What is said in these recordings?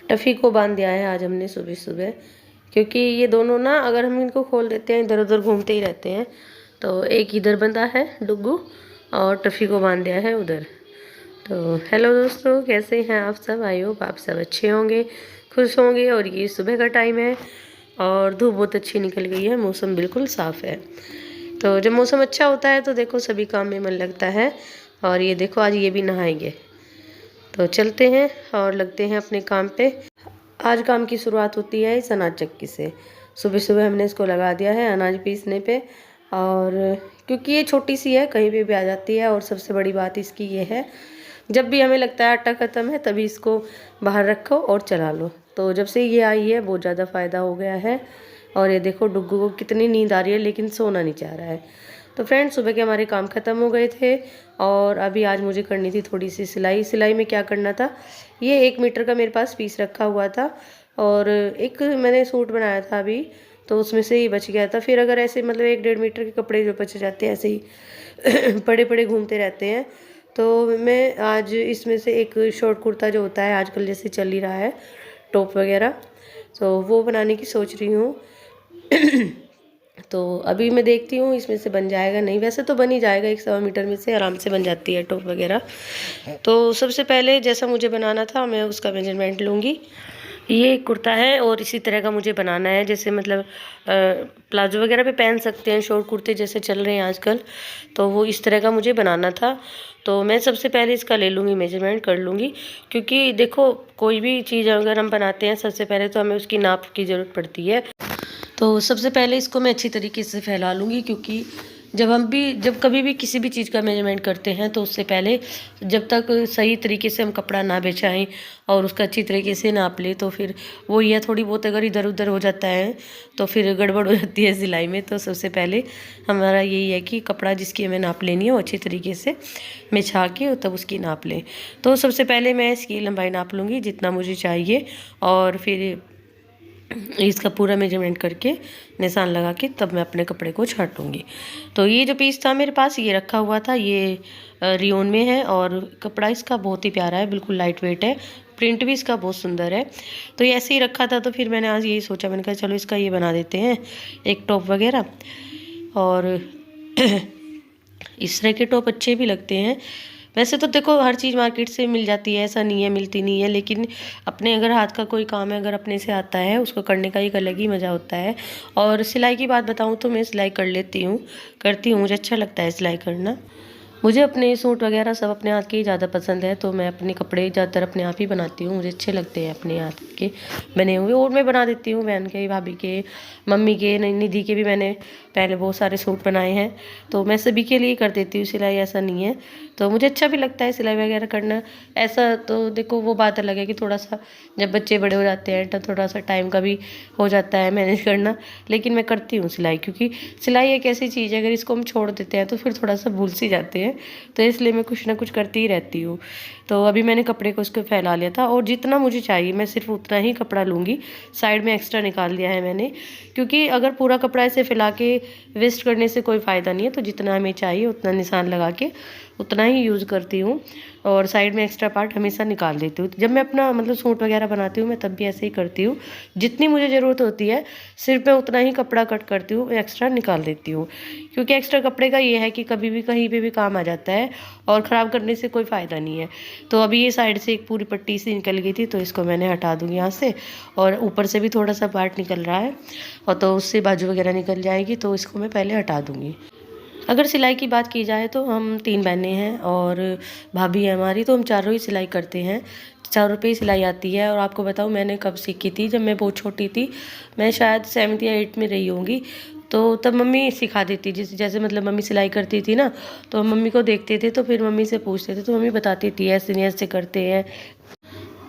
टफ़ी को बांध दिया है आज हमने सुबह सुबह, क्योंकि ये दोनों ना अगर हम इनको खोल देते हैं इधर उधर घूमते ही रहते हैं। तो एक इधर बंधा है डुग्गू और टफ़ी को बांध दिया है उधर। तो हेलो दोस्तों, कैसे हैं आप सब? आई होप आप सब अच्छे होंगे, खुश होंगे। और ये सुबह का टाइम है और धूप बहुत अच्छी निकल गई है, मौसम बिल्कुल साफ़ है। तो जब मौसम अच्छा होता है तो देखो सभी काम में मन लगता है। और ये देखो आज ये भी नहाएंगे। तो चलते हैं और लगते हैं अपने काम पे। आज काम की शुरुआत होती है इस अनाज चक्की से। सुबह सुबह हमने इसको लगा दिया है अनाज पीसने पे। और क्योंकि ये छोटी सी है, कहीं भी आ जाती है। और सबसे बड़ी बात इसकी ये है, जब भी हमें लगता है आटा ख़त्म है तभी इसको बाहर रखो और चला लो। तो जब से ये आई है बहुत ज़्यादा फ़ायदा हो गया है। और ये देखो डुग्गू को कितनी नींद आ रही है, लेकिन सोना नहीं चाह रहा है। तो फ्रेंड्स, सुबह के हमारे काम ख़त्म हो गए थे और अभी आज मुझे करनी थी थोड़ी सी सिलाई। सिलाई में क्या करना था, ये 1 मीटर का मेरे पास पीस रखा हुआ था और एक मैंने सूट बनाया था अभी, तो उसमें से ही बच गया था। फिर अगर ऐसे मतलब 1 डेढ़ मीटर के कपड़े जो बच जाते हैं ऐसे ही पड़े पड़े घूमते रहते हैं, तो मैं आज इसमें से एक शॉर्ट कुर्ता जो होता है आजकल जैसे चल ही रहा है, टॉप वगैरह, तो वो बनाने की सोच रही हूँ। तो अभी मैं देखती हूँ इसमें से बन जाएगा नहीं, वैसे तो बन ही जाएगा, 1 सवा मीटर में से आराम से बन जाती है टॉप वगैरह। तो सबसे पहले जैसा मुझे बनाना था मैं उसका मेजरमेंट लूँगी। ये एक कुर्ता है और इसी तरह का मुझे बनाना है, जैसे मतलब प्लाजो वगैरह पे पहन सकते हैं, शॉर्ट कुर्ते जैसे चल रहे हैं आजकल, तो वो इस तरह का मुझे बनाना था। तो मैं सबसे पहले इसका ले लूँगी, मेजरमेंट कर लूँगी। क्योंकि देखो कोई भी चीज़ अगर हम बनाते हैं सबसे पहले तो हमें उसकी नाप की ज़रूरत पड़ती है। तो सबसे पहले इसको मैं अच्छी तरीके से फैला लूँगी, क्योंकि जब कभी भी किसी भी चीज़ का मेजरमेंट करते हैं तो उससे पहले जब तक सही तरीके से हम कपड़ा ना बिछाएं और उसका अच्छी तरीके से नाप ले, तो फिर वो यह थोड़ी बहुत अगर इधर उधर हो जाता है तो फिर गड़बड़ हो जाती है सिलाई में। तो सबसे पहले हमारा यही है कि कपड़ा जिसकी हमें नाप लेनी है वो अच्छी तरीके से बिछा के तब उसकी नाप लें। तो सबसे पहले मैं इसकी लंबाई नाप लूँगी जितना मुझे चाहिए, और फिर इसका पूरा मेजरमेंट करके निशान लगा के तब मैं अपने कपड़े को छाटूंगी। तो ये जो पीस था मेरे पास ये रखा हुआ था, ये रियोन में है और कपड़ा इसका बहुत ही प्यारा है, बिल्कुल लाइट वेट है, प्रिंट भी इसका बहुत सुंदर है। तो ये ऐसे ही रखा था, तो फिर मैंने आज यही सोचा, मैंने कहा चलो इसका ये बना देते हैं एक टॉप वगैरह। और इस तरह के टॉप अच्छे भी लगते हैं। वैसे तो देखो हर चीज़ मार्केट से मिल जाती है, ऐसा नहीं है मिलती नहीं है, लेकिन अपने अगर हाथ का कोई काम है अगर अपने से आता है उसको करने का एक अलग ही मज़ा होता है। और सिलाई की बात बताऊँ तो मैं सिलाई कर लेती हूँ, करती हूँ, मुझे अच्छा लगता है सिलाई करना। मुझे अपने सूट वगैरह सब अपने हाथ के ही ज़्यादा पसंद है, तो मैं अपने कपड़े ज़्यादातर अपने आप ही बनाती हूँ, मुझे अच्छे लगते हैं अपने हाथ के बने हुए। और मैं बना देती हूँ बहन के, भाभी के, मम्मी के, निधि के भी मैंने पहले बहुत सारे सूट बनाए हैं। तो मैं सभी के लिए कर देती हूँ सिलाई, ऐसा नहीं है। तो मुझे अच्छा भी लगता है सिलाई वगैरह करना। ऐसा तो देखो वो बात अलग है कि थोड़ा सा जब बच्चे बड़े हो जाते हैं तो थोड़ा सा टाइम का भी हो जाता है मैनेज करना, लेकिन मैं करती हूँ सिलाई। क्योंकि सिलाई एक ऐसी चीज़ है अगर इसको हम छोड़ देते हैं तो फिर थोड़ा सा भूल सी जाते हैं, तो इसलिए मैं कुछ ना कुछ करती ही रहती हूँ। तो अभी मैंने कपड़े को उसको फैला लिया था और जितना मुझे चाहिए मैं सिर्फ उतना ही कपड़ा लूँगी। साइड में एक्स्ट्रा निकाल दिया है मैंने, क्योंकि अगर पूरा कपड़ा ऐसे फैला के वेस्ट करने से कोई फ़ायदा नहीं है। तो जितना हमें चाहिए उतना निशान लगा के उतना ही यूज़ करती हूँ और साइड में एक्स्ट्रा पार्ट हमेशा निकाल देती हूँ। जब मैं अपना मतलब सूट वगैरह बनाती हूँ मैं तब भी ऐसे ही करती हूँ, जितनी मुझे ज़रूरत होती है सिर्फ मैं उतना ही कपड़ा कट करती हूँ, एक्स्ट्रा निकाल देती हूँ। क्योंकि एक्स्ट्रा कपड़े का ये है कि कभी भी कहीं पे भी काम आ जाता है और ख़राब करने से कोई फ़ायदा नहीं है। तो अभी ये साइड से एक पूरी पट्टी सी निकल गई थी, तो इसको मैंने हटा दूँगी यहाँ से। और ऊपर से भी थोड़ा सा पार्ट निकल रहा है और तो उससे बाजू वगैरह निकल जाएगी, तो इसको मैं पहले हटा दूँगी। अगर सिलाई की बात की जाए तो हम 3 बहनें हैं और भाभी है हमारी, तो हम चारों ही सिलाई करते हैं, चारों पे ही सिलाई आती है। और आपको बताऊँ मैंने कब सीखी थी, जब मैं बहुत छोटी थी, मैं शायद 7th या 8th में रही होंगी। तो तब मम्मी सिखा देती, जैसे जैसे मतलब मम्मी सिलाई करती थी ना, तो हम मम्मी को देखते थे तो फिर मम्मी से पूछते थे, तो मम्मी बताती थी ऐसे नहीं ऐसे करते हैं।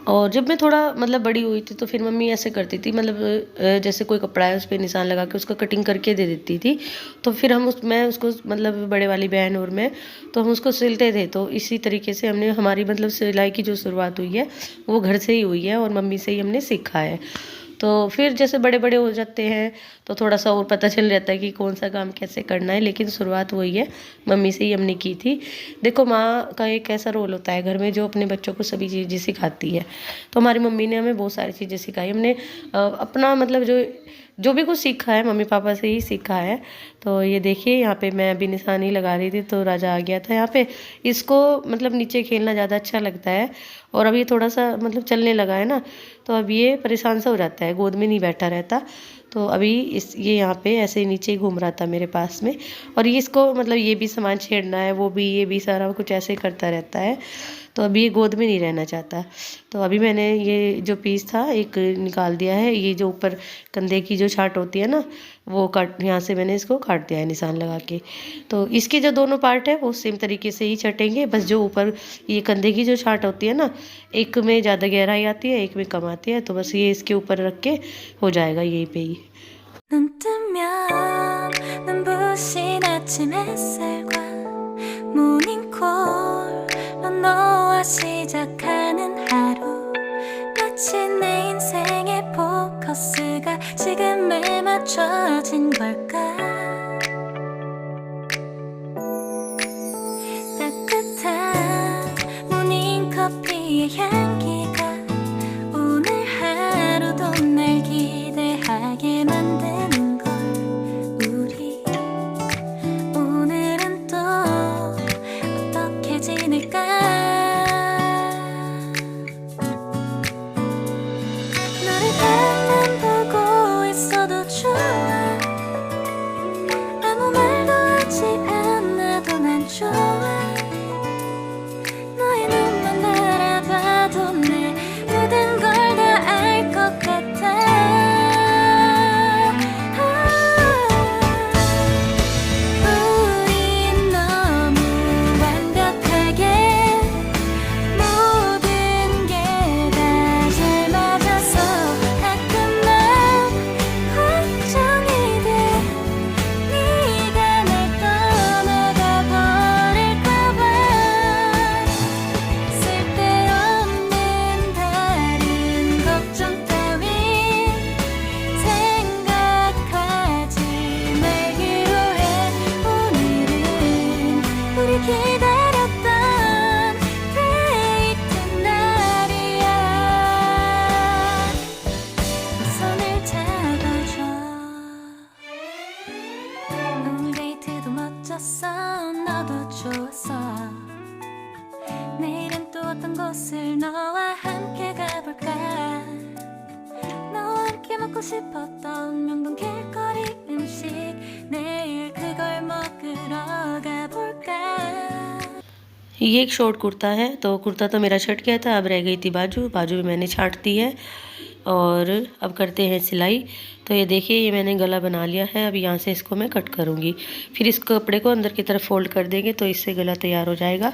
और जब मैं थोड़ा मतलब बड़ी हुई थी तो फिर मम्मी ऐसे करती थी, मतलब जैसे कोई कपड़ा है उस पर निशान लगा के उसका कटिंग करके दे देती थी। तो फिर मैं उसको मतलब बड़े वाली बहन और मैं, तो हम उसको सिलते थे। तो इसी तरीके से हमने हमारी मतलब सिलाई की जो शुरुआत हुई है वो घर से ही हुई है और मम्मी से ही हमने सीखा है। तो फिर जैसे बड़े बड़े हो जाते हैं तो थोड़ा सा और पता चल जाता है कि कौन सा काम कैसे करना है, लेकिन शुरुआत वही है, मम्मी से ही हमने की थी। देखो माँ का एक ऐसा रोल होता है घर में जो अपने बच्चों को सभी चीज़ें सिखाती है। तो हमारी मम्मी ने हमें बहुत सारी चीज़ें सिखाई। हमने अपना मतलब जो भी कुछ सीखा है मम्मी पापा से ही सीखा है। तो ये देखिए यहाँ पे मैं अभी निशानी लगा रही थी तो राजा आ गया था यहाँ पे। इसको मतलब नीचे खेलना ज़्यादा अच्छा लगता है, और अब ये थोड़ा सा मतलब चलने लगा है ना, तो अब ये परेशान सा हो जाता है, गोद में नहीं बैठा रहता। तो अभी ये यहाँ पे ऐसे ही नीचे ही घूम रहा था मेरे पास में, और ये इसको मतलब ये भी सामान छेड़ना है, वो भी, ये भी सारा कुछ ऐसे करता रहता है। तो अभी ये गोद में नहीं रहना चाहता। तो अभी मैंने ये जो पीस था एक निकाल दिया है, ये जो ऊपर कंधे की जो छाट होती है ना, वो काट, यहाँ से मैंने इसको काट दिया है निशान लगा के। तो इसके जो दोनों पार्ट है वो सेम तरीके से ही छटेंगे, बस जो ऊपर ये कंधे की जो छाट होती है ना, एक में ज़्यादा गहराई आती है, एक में कम आती है, तो बस ये इसके ऊपर रख के हो जाएगा यहीं पे ही। 눈 뜨면 눈부신 아침 햇살과 모닝콜로 너와 시작하는 하루, 마치 내 인생의 포커스가 지금에 맞춰진 걸까. 따뜻한 모닝커피의 향기가 오늘 하루도 날 기대하게 만드는 걸. 우리 오늘은 또 어떻게 지낼까. 너를 가만 보고 있어도 좋아. 아무 말도 하지 않아도 난 좋아. 너의 눈만 바라봐도 내 모든 걸 다 알 것 같아. 우린 너무 완벽하게 모든 게 다 잘 맞아서 가끔 난 걱정이 돼. 네가 날 떠나가 버릴까 봐. 쓸데없는 다른 걱정 따윈 생각하지 말기로 해. 오늘은 우리 기다렸던 데이트 날이야. 손을 잡아줘. 오늘 데이트도 멋졌어. 너도 좋았어. 내일은 또 어떤 곳을 너와 함께 가볼까. 너와 함께 먹고 싶었던 명동 길거리 음식, 내일 그걸 먹으러 가볼까. ये एक शॉर्ट कुर्ता है, तो कुर्ता तो मेरा छट गया था, अब रह गई थी बाजू, बाजू भी मैंने छाट दी है। और अब करते हैं सिलाई। तो ये देखिए ये मैंने गला बना लिया है, अब यहाँ से इसको मैं कट करूँगी, फिर इस कपड़े को अंदर की तरफ फोल्ड कर देंगे तो इससे गला तैयार हो जाएगा।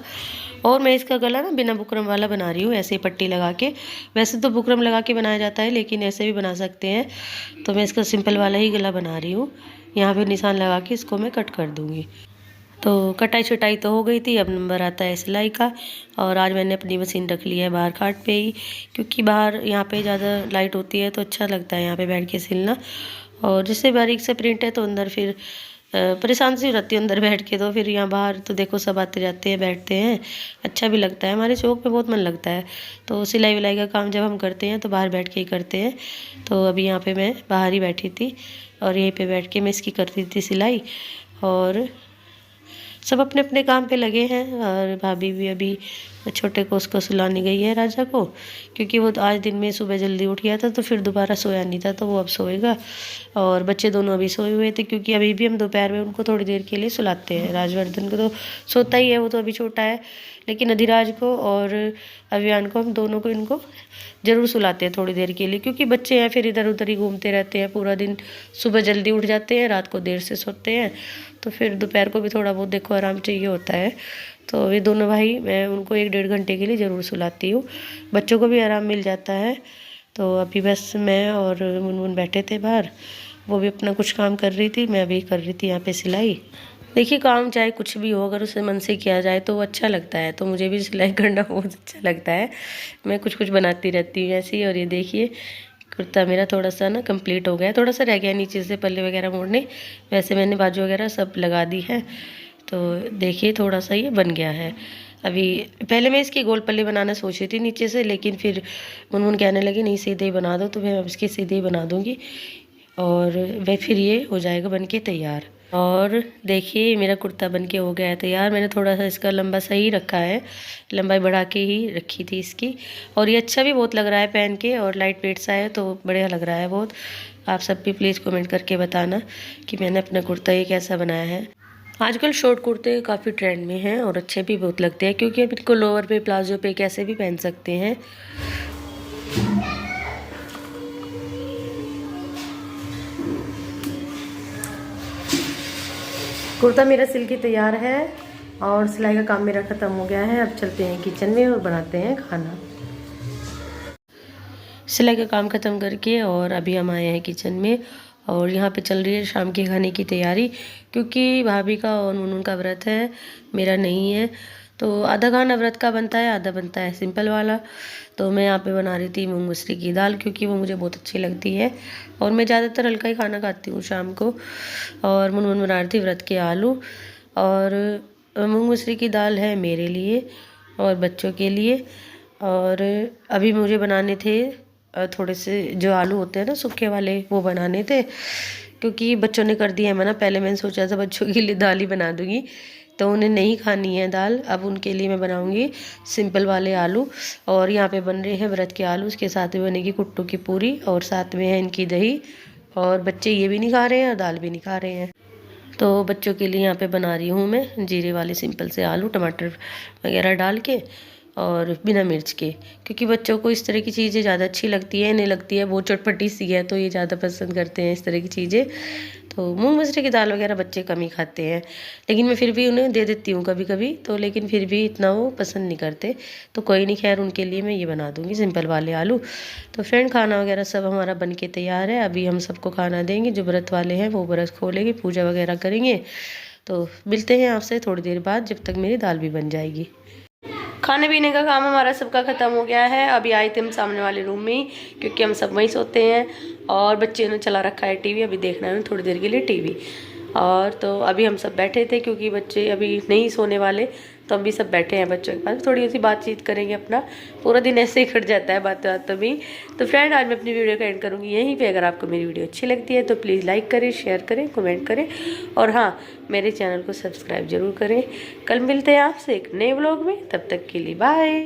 और मैं इसका गला ना बिना बुकरम वाला बना रही हूँ, ऐसे ही पट्टी लगा के। वैसे तो बुकरम लगा के बनाया जाता है, लेकिन ऐसे भी बना सकते हैं। तो मैं इसका सिंपल वाला ही गला बना रही हूँ। यहाँ पे निशान लगा के इसको मैं कट कर दूँगी। तो कटाई छटाई तो हो गई थी, अब नंबर आता है सिलाई का। और आज मैंने अपनी मशीन रख ली है बाहर खाट पे ही, क्योंकि बाहर यहाँ पे ज़्यादा लाइट होती है तो अच्छा लगता है यहाँ पे बैठ के सिलना। और जिससे बारीक से प्रिंट है तो अंदर फिर परेशान सी रहती है अंदर बैठ के। तो फिर यहाँ बाहर तो देखो सब आते जाते हैं, बैठते हैं, अच्छा भी लगता है, हमारे चौक पे बहुत मन लगता है। तो सिलाई विलाई का काम जब हम करते हैं तो बाहर बैठ के ही करते हैं। तो अभी यहाँ पे मैं बाहर ही बैठी थी और यहीं पे बैठ के मैं इसकी करती थी सिलाई। और सब अपने अपने काम पे लगे हैं। और भाभी भी अभी छोटे को उसको सुलाने गई है, राजा को, क्योंकि वो तो आज दिन में सुबह जल्दी उठ गया था तो फिर दोबारा सोया नहीं था, तो वो अब सोएगा। और बच्चे दोनों अभी सोए हुए थे, क्योंकि अभी भी हम दोपहर में उनको थोड़ी देर के लिए सुलाते हैं। राजवर्धन को तो सोता ही है, वो तो अभी छोटा है, लेकिन अधिराज को और अभियान को, हम दोनों को, इनको ज़रूर सुलाते हैं थोड़ी देर के लिए, क्योंकि बच्चे हैं फिर इधर उधर ही घूमते रहते हैं पूरा दिन। सुबह जल्दी उठ जाते हैं, रात को देर से सोते हैं, तो फिर दोपहर को भी थोड़ा बहुत देखो आराम चाहिए होता है। तो ये दोनों भाई मैं उनको 1-1.5 घंटे के लिए ज़रूर सुलाती हूँ, बच्चों को भी आराम मिल जाता है। तो अभी बस मैं और मुनमुन बैठे थे बाहर, वो भी अपना कुछ काम कर रही थी, मैं भी कर रही थी यहाँ पे सिलाई। देखिए काम चाहे कुछ भी हो, अगर उसे मन से किया जाए तो वो अच्छा लगता है। तो मुझे भी सिलाई करना बहुत अच्छा लगता है, मैं कुछ कुछ बनाती रहती हूँ ऐसे ही। और ये देखिए कुर्ता मेरा थोड़ा सा ना कंप्लीट हो गया है, थोड़ा सा रह गया नीचे से पल्ले वगैरह मोड़ने, वैसे मैंने बाजू वगैरह सब लगा दी है। तो देखिए थोड़ा सा ये बन गया है। अभी पहले मैं इसकी गोल पल्ले बनाना सोच रही थी नीचे से, लेकिन फिर मुनमुन कहने लगी नहीं सीधे ही बना दो, तो मैं अब इसकी सीधे ही बना दूँगी और वह फिर ये हो जाएगा बन के तैयार। और देखिए मेरा कुर्ता बन के हो गया है तैयार। मैंने थोड़ा सा इसका लंबा सही रखा है, लंबाई बढ़ा के ही रखी थी इसकी। और ये अच्छा भी बहुत लग रहा है पहन के, और लाइट वेट सा है तो बढ़िया लग रहा है बहुत। आप सब भी प्लीज़ कमेंट करके बताना कि मैंने अपना कुर्ता ये कैसा बनाया है। आजकल शॉर्ट कुर्ते काफ़ी ट्रेंड में हैं और अच्छे भी बहुत लगते हैं, क्योंकि अब इनको लोअर पे प्लाजो पे कैसे भी पहन सकते हैं। कुर्ता मेरा सिल के तैयार है और सिलाई का काम मेरा ख़त्म हो गया है। अब चलते हैं किचन में और बनाते हैं खाना। सिलाई का काम ख़त्म करके और अभी हम आए हैं किचन में, और यहाँ पे चल रही है शाम के खाने की तैयारी, क्योंकि भाभी का और मुनमुन का व्रत है, मेरा नहीं है। तो आधा खाना व्रत का बनता है, आधा बनता है सिंपल वाला। तो मैं यहाँ पे बना रही थी मूंग मसरी की दाल, क्योंकि वो मुझे बहुत अच्छी लगती है और मैं ज़्यादातर हल्का ही खाना खाती हूँ शाम को। और मुनमुन बना रही थी व्रत के आलू, और मूंग मसरी की दाल है मेरे लिए और बच्चों के लिए। और अभी मुझे बनाने थे थोड़े से जो आलू होते हैं ना सूखे वाले, वो बनाने थे, क्योंकि बच्चों ने कर दिया है मना। पहले मैंने सोचा था बच्चों के लिए दाल ही बना दूँगी, तो उन्हें नहीं खानी है दाल। अब उनके लिए मैं बनाऊँगी सिंपल वाले आलू। और यहाँ पे बन रहे हैं व्रत के आलू, उसके साथ में बनेगी कुट्टू की पूरी और साथ में है इनकी दही। और बच्चे ये भी नहीं खा रहे हैं और दाल भी नहीं खा रहे हैं। तो बच्चों के लिए यहाँ पे बना रही हूँ मैं जीरे वाले सिंपल से आलू, टमाटर वगैरह डाल के और बिना मिर्च के, क्योंकि बच्चों को इस तरह की चीज़ें ज़्यादा अच्छी लगती है, इन्हें लगती है वो चटपटी सी है, तो ये ज़्यादा पसंद करते हैं इस तरह की चीज़ें। तो मूंग मसरी की दाल वगैरह बच्चे कम ही खाते हैं, लेकिन मैं फिर भी उन्हें दे देती हूँ कभी कभी तो, लेकिन फिर भी इतना वो पसंद नहीं करते। तो कोई नहीं, खैर उनके लिए मैं ये बना दूँगी सिंपल वाले आलू। तो फ्रेंड खाना वगैरह सब हमारा बन के तैयार है। अभी हम सबको खाना देंगे, जो व्रत वाले हैं वो व्रत खोलेंगे, पूजा वगैरह करेंगे। तो मिलते हैं आपसे थोड़ी देर बाद, जब तक मेरी दाल भी बन जाएगी। खाने पीने का काम हमारा सबका ख़त्म हो गया है। अभी आए थे हम सामने वाले रूम में ही, क्योंकि हम सब वहीं सोते हैं। और बच्चे ने चला रखा है टीवी, अभी देखना है थोड़ी देर के लिए टीवी। और तो अभी हम सब बैठे थे, क्योंकि बच्चे अभी नहीं सोने वाले, तो हम भी सब बैठे हैं बच्चों के पास, थोड़ी सी बातचीत करेंगे। अपना पूरा दिन ऐसे ही कट जाता है बातें बातों में। तो फ्रेंड आज मैं अपनी वीडियो का एंड करूँगी यहीं पे। अगर आपको मेरी वीडियो अच्छी लगती है तो प्लीज़ लाइक करें, शेयर करें, कमेंट करें, और हाँ मेरे चैनल को सब्सक्राइब जरूर करें। कल मिलते हैं आपसे एक नए व्लॉग में, तब तक के लिए बाय।